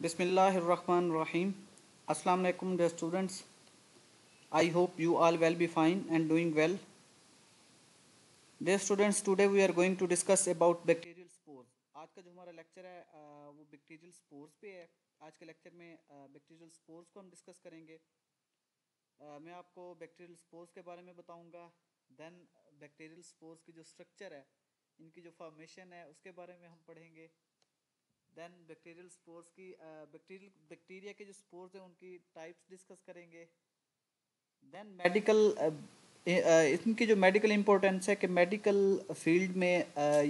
Bismillahirrahmanirrahim. Assalamu alaikum dear students. I hope you all will be fine and doing well. Dear students, today we are going to discuss about bacterial spores. आज का जो हमारा lecture है वो bacterial spores पे है. आज के लेक्चर में बैक्टीरियल स्पोर्स को हम डिस्कस करेंगे. मैं आपको बैक्टीरियल स्पोर्स के बारे में बताऊंगा. देन बैक्टीरियल स्पोर्स की जो स्ट्रक्चर है, इनकी जो फॉर्मेशन है उसके बारे में हम पढ़ेंगे. देन बैक्टीरियल स्पोर्स की बैक्टीरिया के जो स्पोर्स हैं उनकी टाइप्स डिस्कस करेंगे. देन मेडिकल इनकी जो मेडिकल इम्पोर्टेंस है कि मेडिकल फील्ड में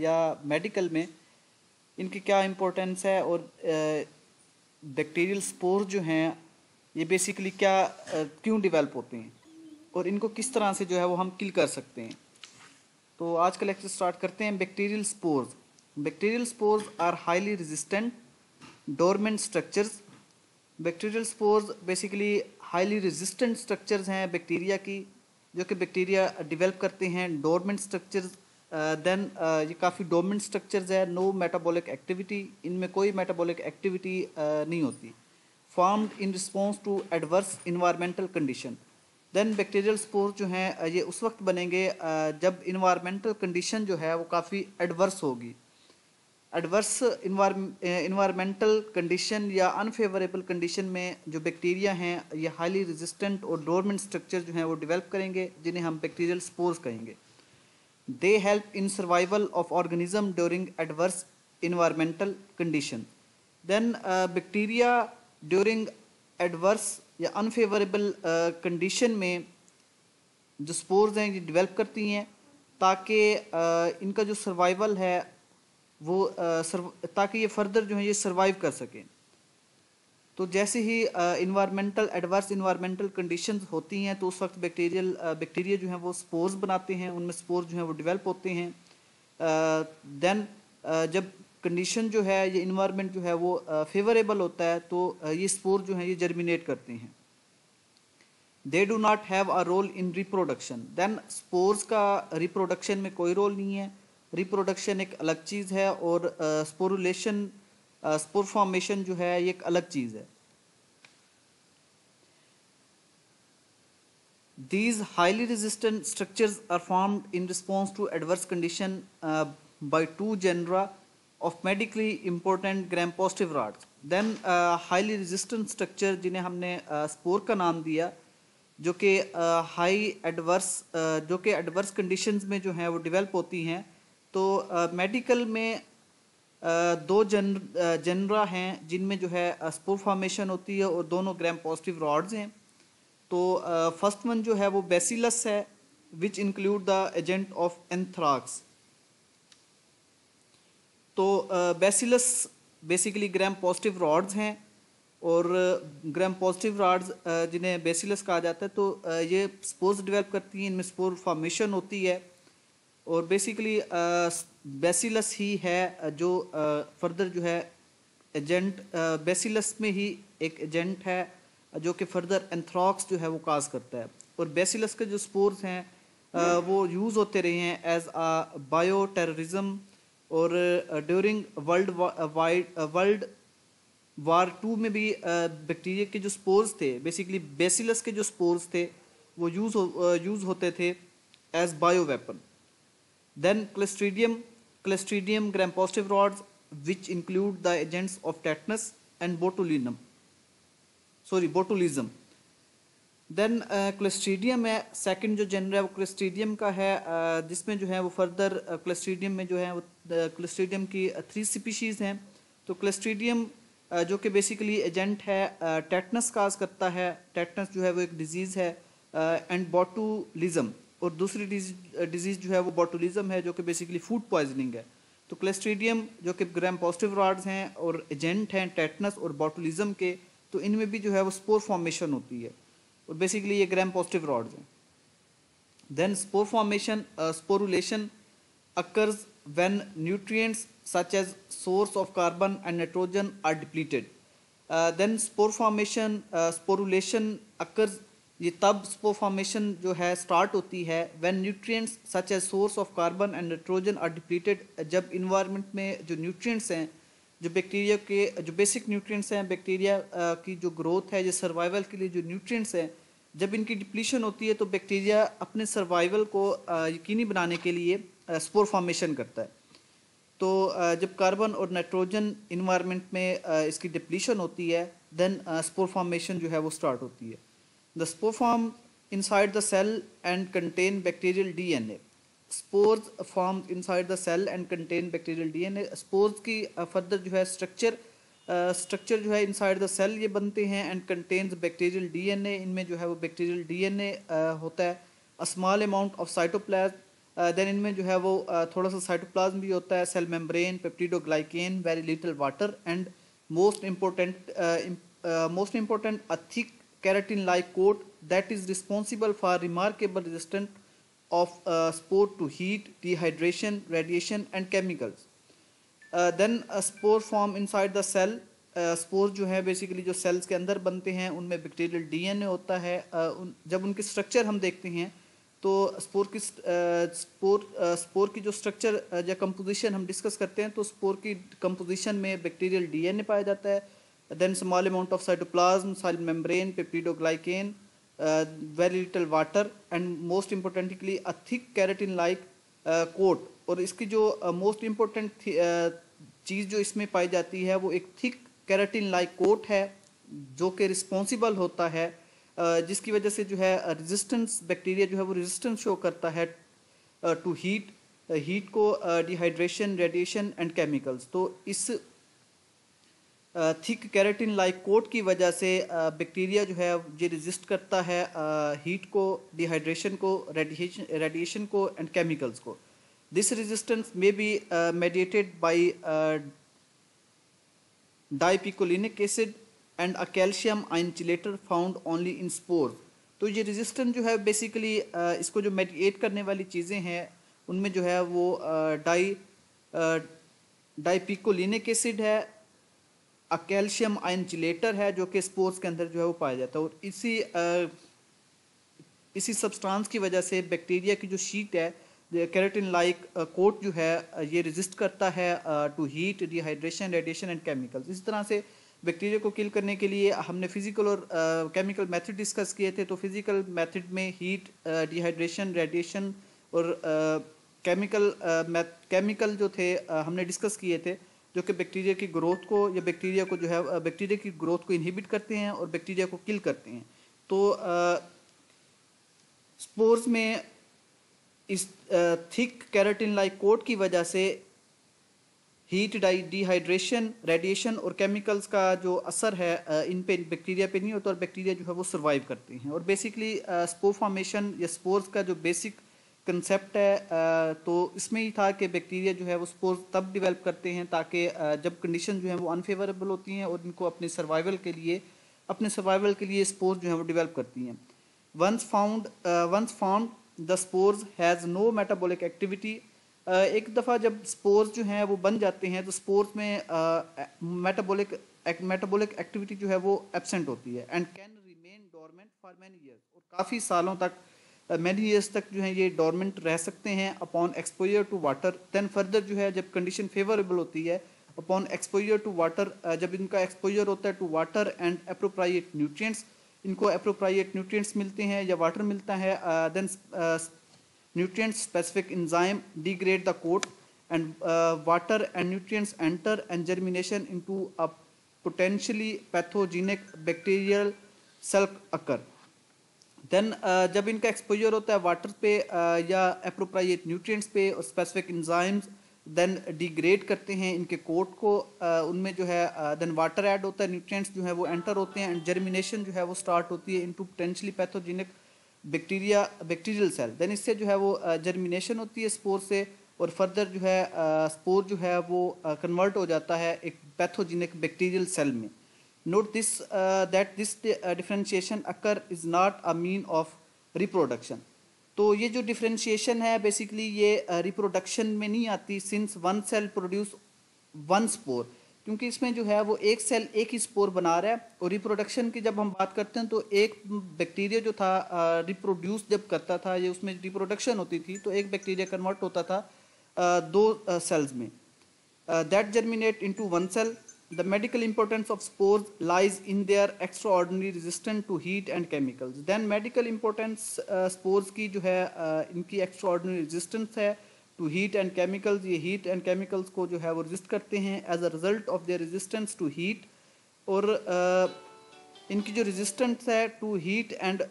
या मेडिकल में इनकी क्या इम्पोर्टेंस है, और बैक्टीरियल स्पोर्स जो हैं ये बेसिकली क्या क्यों डेवलप होते हैं और इनको किस तरह से जो है वो हम किल कर सकते हैं. तो आज का लेक्चर स्टार्ट करते हैं. Bacterial spores. Bacterial spores are highly resistant dormant structures. Bacterial spores basically highly resistant structures हैं बैक्टीरिया की, जो कि बैक्टीरिया डेवलप करते हैं. डोरमेंट स्ट्रक्चर्स देन ये काफ़ी डोरमेंट स्ट्रक्चर्स है. नो मेटाबॉलिक एक्टिविटी, इनमें कोई मेटाबॉलिक एक्टिविटी नहीं होती. Formed in response to adverse environmental condition. Then bacterial spores जो हैं ये उस वक्त बनेंगे जब इन्वायरमेंटल कंडीशन जो है वो काफ़ी एडवर्स होगी. एडवर्स इन्वायरमेंटल कंडीशन या अनफेवरेबल कंडीशन में जो बैक्टीरिया हैं ये हाईली रेजिस्टेंट और डोरमेंट स्ट्रक्चर जो हैं वो डेवलप करेंगे, जिन्हें हम बैक्टीरियल स्पोर्स कहेंगे. They help in survival of organism during adverse environmental condition. Then bacteria during adverse या अनफेवरेबल कंडीशन में जो स्पोर्स हैं ये डेवलप करती हैं ताकि इनका जो सर्वाइवल है वो ताकि ये फर्दर जो है ये सर्वाइव कर सकें. तो जैसे ही एडवर्स इन्वायरमेंटल कंडीशंस होती हैं तो उस वक्त बैक्टीरिया जो हैं वो स्पोर्स बनाते हैं, उनमें स्पोर्स जो हैं वो डेवलप होते हैं. देन जब कंडीशन जो है ये इन्वायरमेंट जो है वो फेवरेबल होता है तो ये स्पोर जो हैं ये जर्मिनेट करते हैं. They do not have a role in reproduction. Then spores का रिप्रोडक्शन में कोई रोल नहीं है. रिप्रोडक्शन एक अलग चीज़ है और स्पोर फॉर्मेशन जो है ये एक अलग चीज़ है. These highly resistant structures are formed in response to adverse condition by two genera of medically important gram-positive rods. Then highly resistant structure जिन्हें हमने स्पोर का नाम दिया, जो कि जो कि एडवर्स कंडीशंस में जो हैं वो डेवलप होती हैं. तो मेडिकल में दो जनरा हैं जिनमें जो है स्पोर फॉर्मेशन होती है और दोनों ग्राम पॉजिटिव रॉड्स हैं. तो फर्स्ट वन जो है वो बेसिलस है, which include the agent of anthrax. तो बेसिलस बेसिकली ग्राम पॉजिटिव रॉड्स हैं और ग्राम पॉजिटिव रॉड्स जिन्हें बेसिलस कहा जाता है, तो ये स्पोर्स डेवलप करती हैं, इनमें स्पोर फॉर्मेशन होती है. और बेसिकली बेसिलस ही है जो फर्दर जो है एजेंट, बेसिलस में ही एक एजेंट है जो कि फर्दर एंथ्राक्स जो है वो काज करता है. और बेसिलस के जो स्पोर्स हैं वो यूज़ होते रहे हैं एज आ बायो टेररिज्म. और ड्यूरिंग वर्ल्ड वार 2 में भी बैक्टीरिया के जो स्पोर्स थे, बेसिकली बेसिलस के जो स्पोर्स थे वो यूज़ होते थे as bioweapon. Then Clostridium gram-positive rods, which include the agents of tetanus and botulism. Then Clostridium है सेकंड जो जेनर है वो Clostridium का है, जिसमें जो है वो फर्दर Clostridium में जो है वो Clostridium की 3 स्पीशीज़ हैं. तो Clostridium जो कि बेसिकली एजेंट है टेटनस काज करता है. टेटनस जो है वो एक डिजीज़ है. एंड बोटुलिज्म, और दूसरी डिजीज़ जो है वो बोटुलिज्म है जो कि बेसिकली फूड पॉइजनिंग है. तो क्लेस्ट्रीडियम जो कि ग्राम पॉजिटिव रॉड्स हैं और एजेंट हैं टेटनस और बोटुलिज्म के, तो इनमें भी जो है वो स्पोर फॉर्मेशन होती है और बेसिकली ये ग्राम पॉजिटिव रॉड्स हैं. Then spore formation sporulation occurs when nutrients such as source of carbon and nitrogen are depleted. Then spore formation sporulation occurs, ये तब स्पोर फॉर्मेशन जो है स्टार्ट होती है when nutrients such as source of carbon and nitrogen are depleted, जब environment में जो nutrients हैं जो बैक्टीरिया के जो बेसिक न्यूट्रिएंट्स हैं, बैक्टीरिया की जो ग्रोथ है, जो सर्वाइवल के लिए जो न्यूट्रिएंट्स हैं, जब इनकी डिप्लीशन होती है तो बैक्टीरिया अपने सर्वाइवल को यकीनी बनाने के लिए स्पोर फॉर्मेशन करता है। तो जब कार्बन और नाइट्रोजन इन्वायरमेंट में इसकी डिप्लीशन होती है, देन स्पोर फॉर्मेशन जो है वो स्टार्ट होती है। The spore form inside the cell and contain bacterial DNA. Spores form inside the cell and contain bacterial DNA. Spores की फर्दर जो है स्ट्रक्चर जो है इनसाइड द सेल ये बनते हैं एंड कंटेन्स बैक्टीरियल डीएनए। इनमें जो है वो बैक्टीरियल डीएनए होता है। A small amount of cytoplasm, then इनमें जो है वो थोड़ा सा साइटोप्लाज्म भी होता है, cell membrane, peptidoglycan, very little water and most important a thick keratin like coat that is responsible for remarkable resistance of spore to heat, dehydration, radiation and chemicals. Then a spore form inside the cell. Spore जो है basically जो sales के अंदर बनते हैं उनमें bacterial DNA होता है। जब उनके स्ट्रक्चर हम देखते हैं तो स्पोर की जो स्ट्रक्चर या कंपोजिशन हम डिस्कस करते हैं तो स्पोर की कंपोजिशन में बैक्टीरियल डीएनए पाया जाता है, then small amount of cytoplasm, cell membrane, peptidoglycan, very little water and most importantly a thick keratin like coat। और इसकी जो मोस्ट इम्पोर्टेंट चीज़ जो इसमें पाई जाती है वो एक थिक केराटिन लाइक कोट है जो कि रिस्पॉन्सिबल होता है, जिसकी वजह से जो है रेजिस्टेंस बैक्टीरिया जो है वो रेजिस्टेंस शो करता है टू हीट को, डिहाइड्रेशन, रेडिएशन एंड केमिकल्स। तो इस थिक केराटिन लाइक कोट की वजह से बैक्टीरिया जो है ये रेजिस्ट करता है हीट को, डिहाइड्रेशन को, रेडिएशन को एंड केमिकल्स को। This resistance may be mediated bye dipicolinic acid and a calcium ion चिलेटर found only in spore. तो ये रेजिस्टेंस जो है बेसिकली इसको जो मेडिएट करने वाली चीज़ें हैं उनमें जो है वो डाइपिकोलिनिक एसिड है, कैल्शियम आयन चिलेटर है जो कि स्पोर्स के अंदर जो है वो पाया जाता है। और इसी सब्सटेंस की वजह से बैक्टीरिया की जो शीट है केराटिन लाइक कोट जो है ये रेजिस्ट करता है to heat, dehydration, radiation and chemicals. इस तरह से बैक्टीरिया को किल करने के लिए हमने फिजिकल और केमिकल मेथड डिस्कस किए थे। तो फिजिकल मेथड में हीट, डिहाइड्रेशन, रेडिएशन और केमिकल जो थे हमने डिस्कस किए थे जो कि बैक्टीरिया की ग्रोथ को या बैक्टीरिया को जो है बैक्टीरिया की ग्रोथ को इनहिबिट करते हैं और बैक्टीरिया को किल करते हैं। तो स्पोर्स में इस थिक केराटिन लाइक कोट की वजह से हीट, डिहाइड्रेशन, रेडिएशन और केमिकल्स का जो असर है इन पे बैक्टीरिया पे नहीं होता और बैक्टीरिया जो है वो सर्वाइव करते हैं। और बेसिकली स्पोर फॉर्मेशन या स्पोर्स का जो बेसिक कंसेप्ट है तो इसमें ही था कि बैक्टीरिया जो है वो स्पोर्स तब डेवलप करते हैं ताकि जब कंडीशन जो है वो अनफेवरेबल होती हैं और इनको अपने सर्वाइवल के लिए स्पोर्स जो है वो डेवलप करती हैं। Once found the spores has no metabolic activity. एक दफ़ा जब स्पोर्स जो हैं वो बन जाते हैं तो स्पोर्स में मेटाबॉलिक एक्टिविटी जो है वो एब्सेंट होती है and can remain dormant for many years. और काफ़ी सालों तक, मैनी ईयर्स तक जो है ये डोरमेंट रह सकते हैं upon exposure to water. Then further जो है जब कंडीशन फेवरेबल होती है अपॉन एक्सपोजर टू वाटर, जब इनका एक्सपोजर होता है to water and appropriate nutrients, इनको एप्रोप्रिएट न्यूट्रिएंट्स मिलते हैं या वाटर मिलता है, then nutrient specific enzyme degrade the coat and water and nutrients enter and germination into a potentially pathogenic bacterial cell occur। then जब इनका एक्सपोजर होता है वाटर पे या एप्रोप्रिएट न्यूट्रिएंट्स पे और स्पेसिफिक इंजाइम्स देन डिग्रेड करते हैं इनके कोट को, उनमें जो है देन वाटर ऐड होता है, न्यूट्रिएंट्स जो है वो एंटर होते हैं एंड जर्मिनेशन जो है वो स्टार्ट होती है into potentially pathogenic bacterial cell. Then इससे जो है वो जर्मिनेशन होती है स्पोर से और फर्दर जो है स्पोर जो है वो कन्वर्ट हो जाता है एक पैथोजेनिक बैक्टीरियल सेल में। Note this that this differentiation occur is not a mean of reproduction. तो ये जो डिफरेंशिएशन है बेसिकली ये रिप्रोडक्शन में नहीं आती, since one cell produce one spore, क्योंकि इसमें जो है वो एक सेल एक ही स्पोर बना रहा है। और रिप्रोडक्शन की जब हम बात करते हैं तो एक बैक्टीरिया जो था रिप्रोड्यूस जब करता था ये उसमें रिप्रोडक्शन होती थी तो एक बैक्टीरिया कन्वर्ट होता था दो सेल्स में। that germinate into one cell. The medical importance of spores lies in their extraordinary resistance to heat and chemicals. Then medical importance spores की जो है इनकी extraordinary resistance है to heat and chemicals. ये heat and chemicals को जो है वो resist करते हैं as a result of their resistance to heat. और इनकी जो resistance है to heat and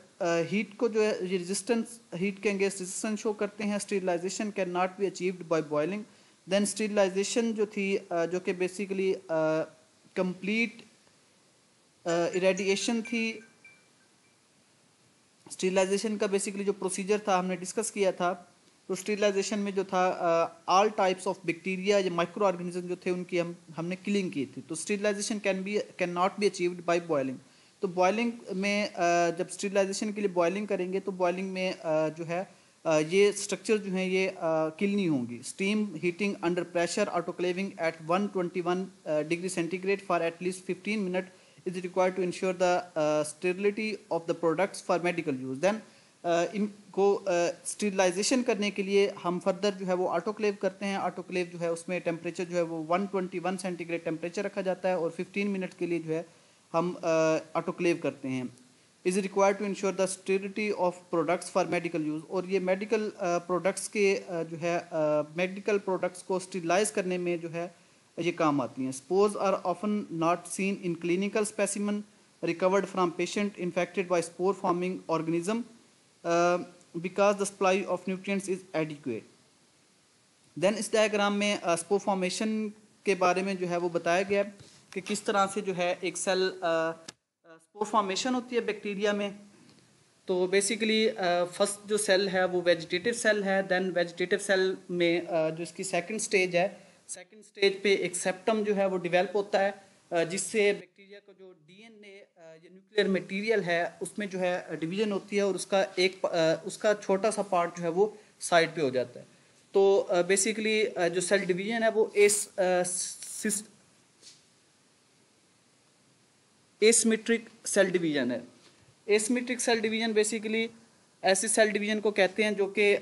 heat को जो है ये resistance heat के against resistance show करते हैं. Sterilization cannot be achieved by boiling. Then sterilization जो थी जो कि बेसिकली कंप्लीट इरेडिएशन थी. स्टीरिलाइजेशन का बेसिकली जो प्रोसीजर था हमने डिस्कस किया था. तो स्टीरिलाइजेशन में जो था ऑल टाइप्स ऑफ बैक्टीरिया या माइक्रो ऑर्गेनिज्म जो थे उनकी हमने किलिंग की थी. तो sterilization can not be achieved by boiling. तो बॉइलिंग में जब स्टीरिलाइजेशन के लिए बॉइलिंग करेंगे तो बॉइलिंग में जो है ये स्ट्रक्चर जो हैं ये किल नहीं होंगी. Steam heating under pressure autoclaving at 121 degree centigrade for at least 15 minute is required to ensure the sterility of the products for medical use. Then इनको स्टीरिलाइजेशन करने के लिए हम फर्दर जो है वो ऑटोक्लेव करते हैं. ऑटोक्लेव जो है उसमें टेम्परेचर जो है वो 121 सेंटीग्रेड टेम्परेचर रखा जाता है और 15 मिनट के लिए जो है हम ऑटोक्लेव करते हैं. Is required to ensure the sterility of products for medical use. और ये मेडिकल प्रोडक्ट्स के जो है मेडिकल प्रोडक्ट्स को स्टेरिलाइज करने में जो है ये काम आती हैं. Spores are often not seen in clinical specimen recovered from patient infected by spore forming organism because the supply of nutrients is adequate. Then इस डायग्राम में स्पोर फॉर्मेशन के बारे में जो है वो बताया गया कि किस तरह से जो है एक सेल स्पोर फॉर्मेशन होती है बैक्टीरिया में. तो बेसिकली फर्स्ट जो सेल है वो वेजिटेटिव सेल है. देन वेजिटेटिव सेल में जो इसकी सेकंड स्टेज है, सेकंड स्टेज पे एक सेप्टम जो है वो डेवलप होता है जिससे बैक्टीरिया का जो डीएनए ये न्यूक्लियर मटेरियल है उसमें जो है डिवीजन होती है और उसका छोटा सा पार्ट जो है वो साइड पे हो जाता है. तो बेसिकली जो सेल डिवीजन है वो एसिमेट्रिक सेल डिवीजन है. एसिमेट्रिक सेल डिवीजन बेसिकली ऐसे सेल डिवीजन को कहते हैं जो कि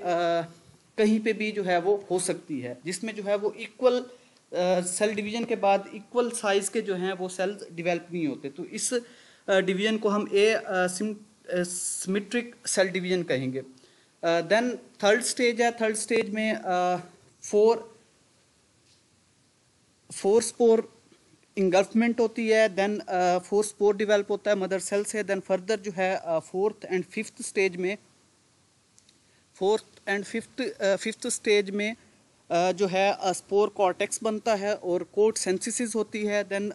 कहीं पे भी जो है वो हो सकती है, जिसमें जो है वो इक्वल सेल डिवीजन के बाद इक्वल साइज के जो हैं वो सेल्स डेवलप नहीं होते. तो इस डिवीजन को हम सिमेट्रिक सेल डिवीजन कहेंगे. देन थर्ड स्टेज है. थर्ड स्टेज में फोर स्पोर इंगल्फमेंट होती है. देन 4 स्पोर डेवलप होता है मदर सेल से. देन फर्दर जो है फोर्थ एंड फिफ्थ स्टेज में जो है स्पोर कॉर्टेक्स बनता है और कोट सेंसिसिस होती है. देन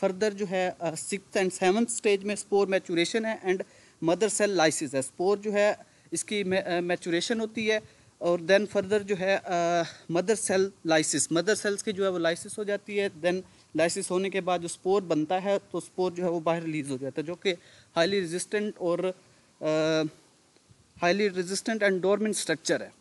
फर्दर जो है सिक्स्थ एंड सेवन्थ स्टेज में स्पोर मैचुरेशन है एंड मदर सेल लाइसिस है. स्पोर जो है इसकी मैचुरेशन होती है और देन फर्दर जो है mother cell lysis, mother cells की जो है वो लाइसिस हो जाती है. देन लाइसिस होने के बाद जो स्पोर बनता है तो स्पोर जो है वो बाहर रिलीज हो जाता है जो कि highly resistant and dormant structure है.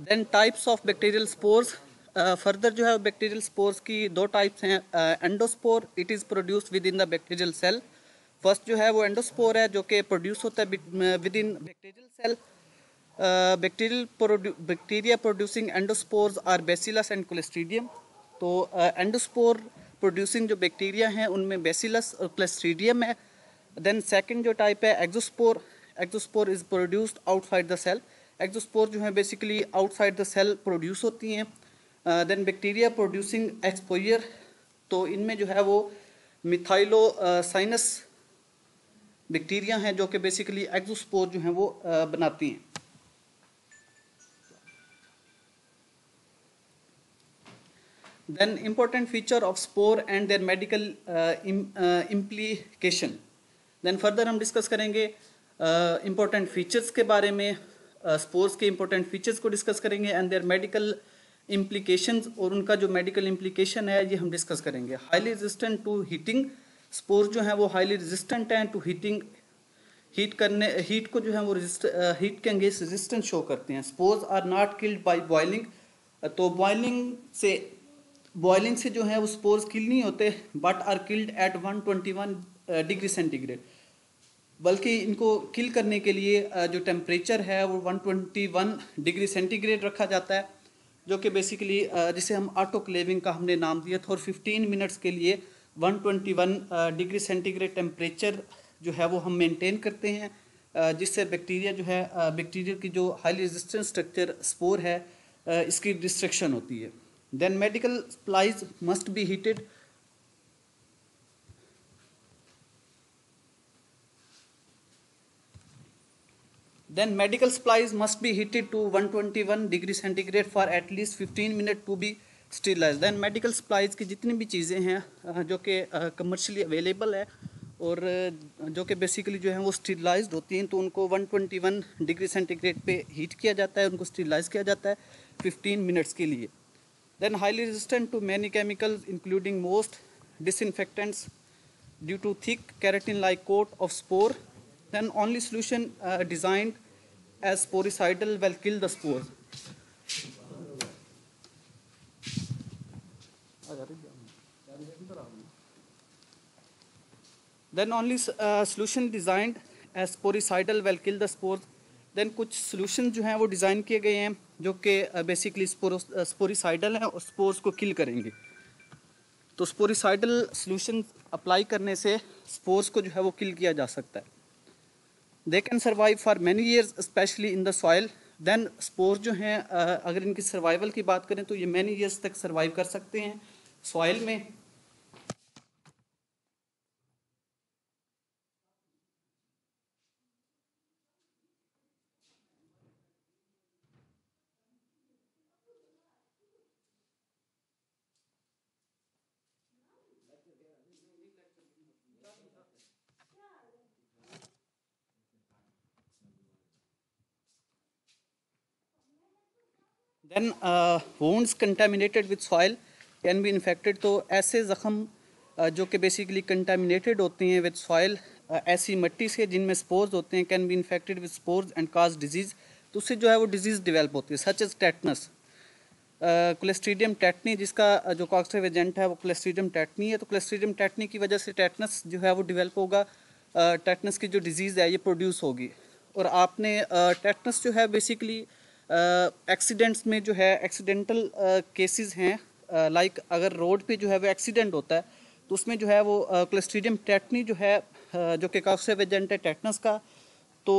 Then types of bacterial spores. Further जो है बैक्टीरियल स्पोर्स की दो टाइप्स हैं. Endospore, it is produce within the bacterial cell. First जो है वो एंडोस्पोर है जो कि प्रोड्यूस होता है with in bacterial cell. Bacteria producing endospores are Bacillus and Clostridium. तो एंडोस्पोर प्रोड्यूसिंग जो बैक्टीरिया हैं उनमें बेसिलस और क्लोस्ट्रीडियम है. देन सेकंड जो टाइप है exospore. Exospore is produced outside the cell. Exospore जो है basically outside the cell produce होती हैं. Then bacteria producing exospore. तो इनमें जो है वो मिथाइलोसाइनस बैक्टीरिया हैं जो कि बेसिकली एक्सोस्पोर जो हैं वो बनाती हैं। Then important feature of spore and their medical implication. Then further हम डिस्कस करेंगे इम्पोर्टेंट फीचर्स के बारे में, स्पोर्स के इम्पोर्टेंट फीचर्स को डिस्कस करेंगे एंड देयर मेडिकल इम्प्लीकेशंस, और उनका जो मेडिकल इम्प्लीकेशन है ये हम डिस्कस करेंगे। Highly resistant to heating, spores जो हैं वो हाईली रेजिस्टेंट हैं टू हीटिंग, हीट को जो है वो हीट के अगेंस्ट रेजिस्टेंस शो करते हैं। Spores are not killed by boiling, तो बॉइलिंग से जो है वो स्पोर्स किल नहीं होते, but are killed at 121 degree centigrade, बल्कि इनको किल करने के लिए जो टेम्परेचर है वो 121 डिग्री सेंटीग्रेड रखा जाता है, जो कि बेसिकली जिसे हम ऑटोक्लेविंग का हमने नाम दिया था, और 15 मिनट्स के लिए 121 डिग्री सेंटीग्रेड टेम्परेचर जो है वो हम मेंटेन करते हैं, जिससे बैक्टीरिया जो है बैक्टीरिया की जो हाईली रेजिस्टेंट स्ट्रक्चर स्पोर है इसकी डिस्ट्रक्शन होती है। Then medical supplies must be heated, then medical supplies must be heated to 121 degree centigrade for at least 15 minutes to be sterilized। then medical supplies की जितनी भी चीज़ें हैं जो कि कमर्शियली अवेलेबल है और जो कि बेसिकली जो है वो स्टीरिलाइज्ड होती हैं, तो उनको 121 डिग्री सेंटीग्रेड पे हीट किया जाता है, उनको स्टीरिलाइज किया जाता है 15 मिनट्स के लिए। then highly resistant to many chemicals including most disinfectants due to thick keratin like coat of spore। then only solution designed as sporicidal will kill the spores। then only solution designed as sporicidal will kill the spores। then कुछ solution जो हैं वो design किए गए हैं जो कि basically स्पोरिसाइडल हैं और स्पोर्स को किल करेंगे। तो स्पोरिसाइडल सॉल्यूशन अप्लाई करने से स्पोर्स को जो है वो किल किया जा सकता है। They can survive for many years specially in the soil. Then spores जो हैं अगर इनकी सर्वाइवल की बात करें तो ये मैनी ईयर्स तक सर्वाइव कर सकते हैं सॉइल में। Then wounds contaminated with soil can be infected. तो ऐसे ज़ख़म जो कि बेसिकली कंटामिनेटेड होते हैं विद सॉइल, ऐसी मिट्टी से जिनमें स्पोर्स होते हैं, can be infected with spores and cause disease. तो उससे जो है वो डिजीज़ डेवलप होती है, such as tetanus, Clostridium tetani, जिसका जो कॉक्सिव एजेंट है वो क्लोस्ट्रीडियम टेटनी है। तो क्लोस्ट्रीडियम टेटनी की वजह से टेटनस जो है वो डेवलप होगा, टेटनस की जो डिजीज़ है ये प्रोड्यूस होगी। और आपने टेटनस जो है बेसिकली एक्सीडेंट्स में जो है एक्सीडेंटल केसेस हैं, लाइक अगर रोड पे जो है वो एक्सीडेंट होता है तो उसमें जो है वो क्लोस्ट्रीडियम टेटनी जो है जो कि कॉक्सिव एजेंट है टेटनस का, तो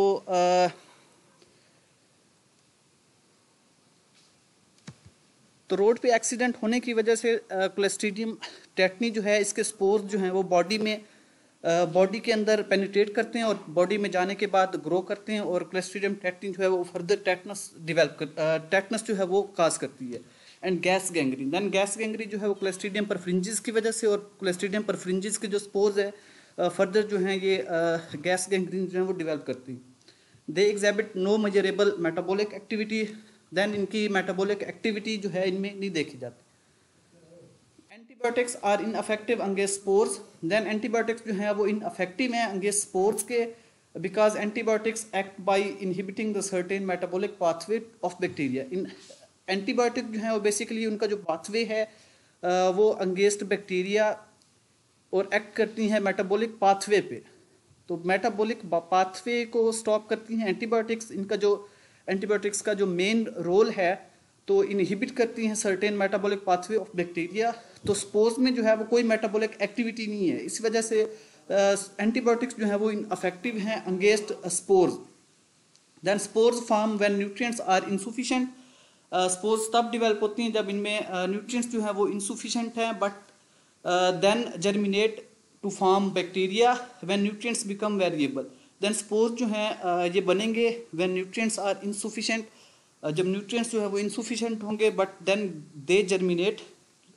रोड पे एक्सीडेंट होने की वजह से क्लोस्ट्रीडियम टेटनी जो है इसके स्पोर्स जो हैं वो बॉडी के अंदर पेनिट्रेट करते हैं और बॉडी में जाने के बाद ग्रो करते हैं, और क्लोस्ट्रीडियम टेटनी जो है वो फर्दर टेटनस जो है वो काज करती है। And gas gangrene, then gas gangrene जो है वो क्लोस्ट्रीडियम परफ्रिंजिस की वजह से, और क्लोस्ट्रीडियम परफ्रिंजिस के जो स्पोर्स है फर्दर जो हैं ये गैस गैंग्रीन जो है वो डेवलप करती हैं। They exhibit no measurable metabolic activity, then इनकी मेटाबॉलिक एक्टिविटी जो है इनमें नहीं देखी जाती। Antibiotics are ineffective against spores, then antibiotics जो है वो इनअफेक्टिव हैं अगेंस्ट स्पोर्स के, because antibiotics act by inhibiting the certain metabolic pathway of bacteria. इन एंटीबायोटिक जो है वो बेसिकली उनका जो पाथवे है वो अगेंस्ट बैक्टीरिया और एक्ट करती हैं मेटाबॉलिक पाथवे पे। तो मेटाबॉलिक पाथवे को स्टॉप करती हैं एंटीबायोटिक्स। इनका जो एंटीबायोटिक्स का जो मेन रोल है तो इनहिबिट करती हैं certain metabolic pathway of bacteria. तो स्पोर्स में जो है वो कोई मेटाबॉलिक एक्टिविटी नहीं है, इस वजह से एंटीबायोटिक्स जो है वो इनअफेक्टिव हैं against spores. Then spores form when nutrients are insufficient, spores तब डेवलप होती हैं जब इनमें न्यूट्रिएंट्स जो है वो इनसफिशिएंट हैं, but then germinate to form bacteria when nutrients become available. Then spores जो हैं ये बनेंगे व्हेन न्यूट्रिएंट्स आर इनसफिशिएंट, जब न्यूट्रिएंट्स जो है वो इनसफिशिएंट होंगे, बट देन दे जर्मिनेट,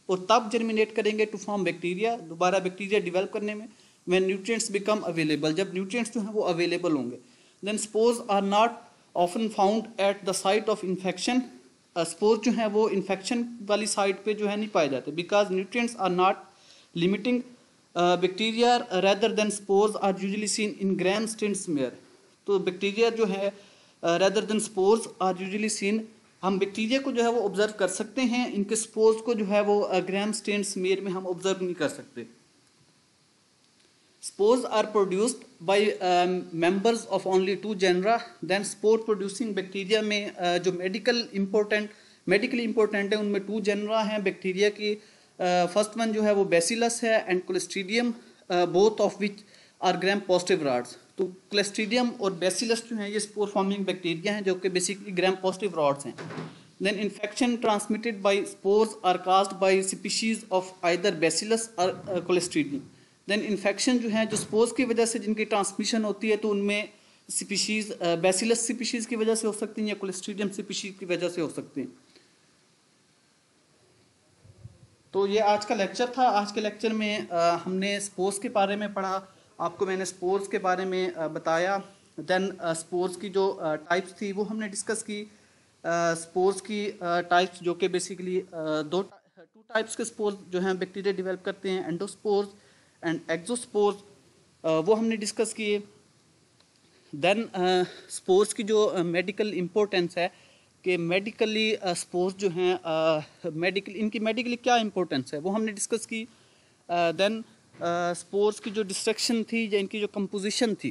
और तब जर्मिनेट करेंगे टू फॉर्म बैक्टीरिया, दोबारा बैक्टीरिया डेवलप करने में, व्हेन न्यूट्रिएंट्स बिकम अवेलेबल, जब न्यूट्रिएंट्स जो हैं वो अवेलेबल होंगे। Then spores are not often found at the site of infection, spores जो हैं वो इन्फेक्शन वाली साइट पे जो है नहीं पाए जाते, because nutrients are not limiting bacteria rather than spores are usually seen in Gram stain smear. तो बैक्टीरिया जो है rather than spores are usually seen, हम बैक्टीरिया को जो है वो ऑब्जर्व कर सकते हैं, इनके स्पोर्स को जो है वो ग्राम स्टेन स्मेयर में हम ऑब्जर्व नहीं कर सकते। Spores are produced by members of only 2 genera. Then spore producing bacteria में जो मेडिकली इंपॉर्टेंट है उनमें 2 जेनरा हैं बैक्टीरिया की। फर्स्ट वन जो है वो बेसिलस है and Clostridium, both of which are Gram positive rods. तो क्लोस्ट्रीडियम और बेसिलस जो हैं ये स्पोर फॉर्मिंग बैक्टीरिया हैं जो कि बेसिकली ग्राम पॉजिटिव रॉड्स हैं। Then infection transmitted by spores are caused by species of either Bacillus और क्लोस्ट्रीडियम। देन इन्फेक्शन जो है जो स्पोर्स की वजह से जिनकी ट्रांसमिशन होती है तो उनमें स्पीशीज बेसिलस स्पीशीज की वजह से हो सकती हैं या क्लोस्ट्रीडियम स्पीशीज की वजह से हो सकती हैं। तो ये आज का लेक्चर था। आज के लेक्चर में हमने स्पोर्स के बारे में पढ़ा, आपको मैंने स्पोर्स के बारे में बताया। देन स्पोर्स की जो टाइप्स थी वो हमने डिस्कस की। स्पोर्स की टाइप्स जो कि बेसिकली टू टाइप्स के स्पोर्स जो हैं बैक्टीरिया डेवलप करते हैं, एंडोस्पोर्स एंड एक्सोस्पोर्स, वो हमने डिस्कस किए। देन स्पोर्स की जो मेडिकल इम्पोर्टेंस है कि मेडिकली स्पोर्स जो हैं इनकी मेडिकली क्या इम्पोर्टेंस है वो हमने डिस्कस की। देन स्पोर्स की जो डिस्ट्रक्शन थी या इनकी जो कंपोजिशन थी,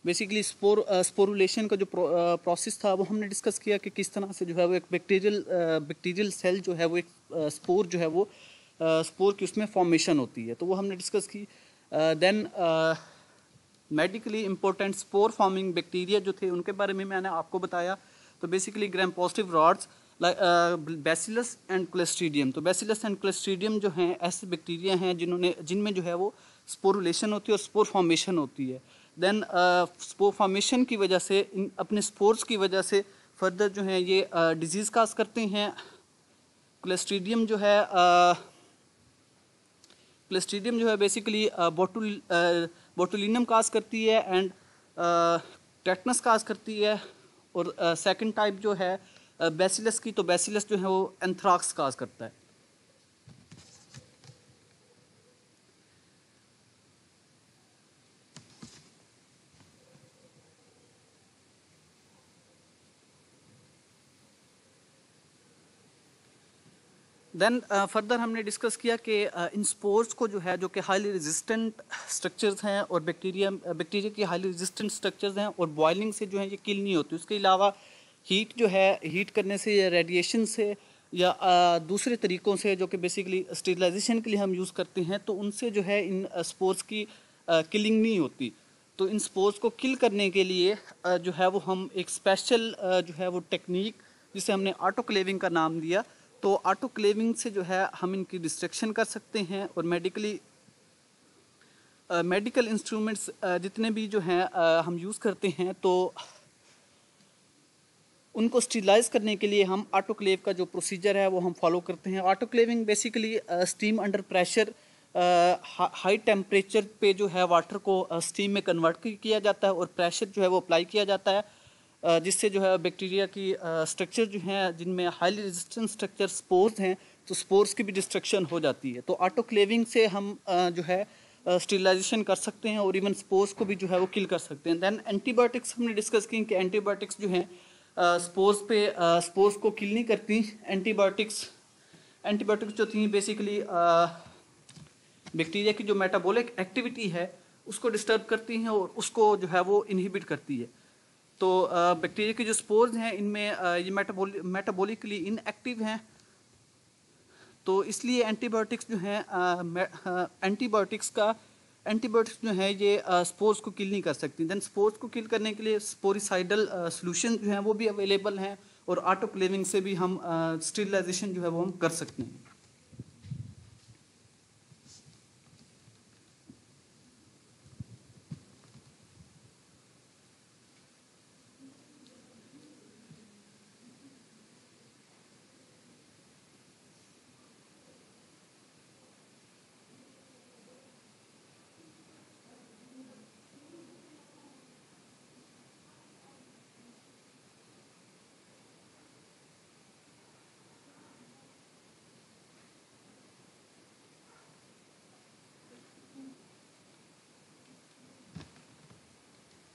बेसिकली स्पोरुलेशन का जो प्रोसेस था वो हमने डिस्कस किया कि किस तरह से जो है वो एक बैक्टीरियल सेल जो है वो एक स्पोर जो है वो स्पोर की उसमें फॉर्मेशन होती है, तो वो हमने डिस्कस की। Then medically important spore forming bacteria जो थे उनके बारे में मैंने आपको बताया। तो basically gram positive rods Bacillus and Clostridium. तो बेसिलस एंड क्लोस्ट्रीडियम जो हैं ऐसे बैक्टीरिया हैं जिनमें जो है वो स्पोरुलेशन होती है और स्पोर फॉर्मेशन होती है। देन स्पोर फॉर्मेशन की वजह से अपने स्पोर्स की वजह से फर्दर जो है ये डिजीज़ काज करते हैं। क्लोस्ट्रीडियम जो है बेसिकली बोटुलिनम काज करती है एंड टेटनस काज करती है। और सेकंड टाइप जो है बेसिलस की, तो बेसिलस जो है वो एंथ्राक्स काज करता है। देन फर्दर हमने डिस्कस किया कि इन स्पोर्स को जो कि हाईली रेजिस्टेंट स्ट्रक्चर्स हैं और बैक्टीरिया की हाईली रेजिस्टेंट स्ट्रक्चर्स हैं और बॉइलिंग से जो है ये किल नहीं होती। उसके अलावा हीट करने से या रेडिएशन से या दूसरे तरीक़ों से जो कि बेसिकली स्टेरिलाइजेशन के लिए हम यूज़ करते हैं, तो उनसे जो है इन स्पोर्स की किलिंग नहीं होती। तो इन स्पोर्स को किल करने के लिए जो है वो हम एक स्पेशल जो है वो टेक्निक जिसे हमने ऑटोक्लेविंग का नाम दिया, तो ऑटोक्लेविंग से जो है हम इनकी डिस्ट्रक्शन कर सकते हैं। और मेडिकल इंस्ट्रूमेंट्स जितने भी जो हैं हम यूज़ करते हैं तो उनको स्टेरिलाइज करने के लिए हम ऑटोक्लेव का जो प्रोसीजर है वो हम फॉलो करते हैं। Autoclaving basically steam under pressure high temperature पे जो है वाटर को स्टीम में कन्वर्ट किया जाता है और प्रेशर जो है वो अप्लाई किया जाता है, जिससे जो है बैक्टीरिया की स्ट्रक्चर जो हैं जिनमें हाईली रेजिस्टेंट स्ट्रक्चर स्पोर्स हैं तो स्पोर्स की भी डिस्ट्रक्शन हो जाती है। तो ऑटोक्लेविंग से हम जो है स्टेरिलाइजेशन कर सकते हैं और इवन स्पोर्स को भी जो है वो किल कर सकते हैं। दैन एंटीबायोटिक्स हमने डिस्कस की कि एंटीबायोटिक्स जो हैं स्पोर्स को किल नहीं करती। एंटीबायोटिक्स जो थी बेसिकली बैक्टीरिया की जो मेटाबॉलिक एक्टिविटी है उसको डिस्टर्ब करती हैं और उसको जो है वो इनहिबिट करती है। तो बैक्टीरिया के जो स्पोर्स हैं इनमें ये मेटाबॉलिकली इनएक्टिव हैं, तो इसलिए एंटीबायोटिक्स जो हैं एंटीबायोटिक्स जो है ये स्पोर्स को किल नहीं कर सकती। देन स्पोर्स को किल करने के लिए स्पोरिसाइडल सॉल्यूशन जो हैं वो भी अवेलेबल हैं और ऑटोक्लेविंग से भी हम स्टेरिलाइजेशन जो है वो हम कर सकते हैं।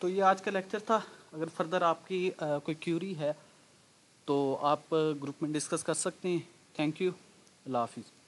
तो ये आज का लेक्चर था। अगर फर्दर आपकी कोई क्यूरी है तो आप ग्रुप में डिस्कस कर सकते हैं। Thank you. अल्लाह हाफिज़।